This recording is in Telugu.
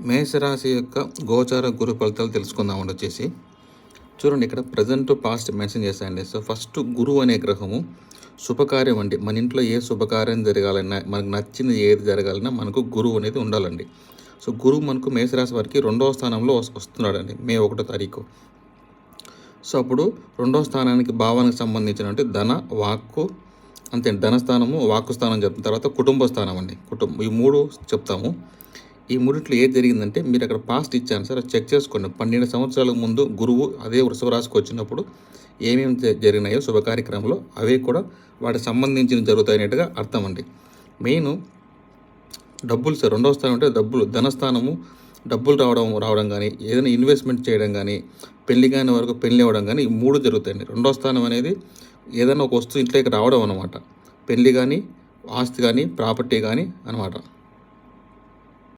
మేషరాశి యొక్క గోచార గురు ఫలితాలు తెలుసుకుందామండి. చూడండి, ఇక్కడ ప్రజెంట్ పాస్ట్ మెన్షన్ చేశాయండి. సో ఫస్ట్ గురువు అనే గ్రహము శుభకార్యం అండి. మన ఇంట్లో ఏ శుభకార్యం జరగాలన్నా, మనకు నచ్చింది ఏది జరగాలన్నా మనకు గురువు అనేది ఉండాలండి. సో గురువు మనకు మేషరాశి వారికి 2వ స్థానంలో వస్తున్నాడండి, మే 1వ తారీఖు. సో అప్పుడు 2వ స్థానానికి భావానికి సంబంధించిన ధన, వాక్కు, అంతే ధనస్థానము, వాక్కు స్థానం చెప్తాం. తర్వాత కుటుంబ స్థానం అండి, ఈ 3 చెప్తాము. ఈ మూడిట్లో ఏది జరిగిందంటే, మీరు అక్కడ పాస్ట్ ఇచ్చాను సార్, చెక్ చేసుకోండి. 12 సంవత్సరాల ముందు గురువు అదే వృషభ రాశికి వచ్చినప్పుడు ఏమేమి జరిగినాయో శుభ కార్యక్రమంలో అవే కూడా వాటికి సంబంధించిన జరుగుతాయనేట్టుగా అర్థం అండి. మెయిన్ డబ్బులు సార్, 2వ స్థానం అంటే డబ్బులు, ధనస్థానము, డబ్బులు రావడం కానీ, ఏదైనా ఇన్వెస్ట్మెంట్ చేయడం కానీ, పెళ్లి కాని వరకు పెళ్లి అవ్వడం కానీ, ఈ 3 జరుగుతాయండి. 2వ స్థానం అనేది ఏదైనా ఒక వస్తువు ఇంట్లోకి రావడం అనమాట. పెళ్లి కానీ, ఆస్తి కానీ, ప్రాపర్టీ కానీ అనమాట.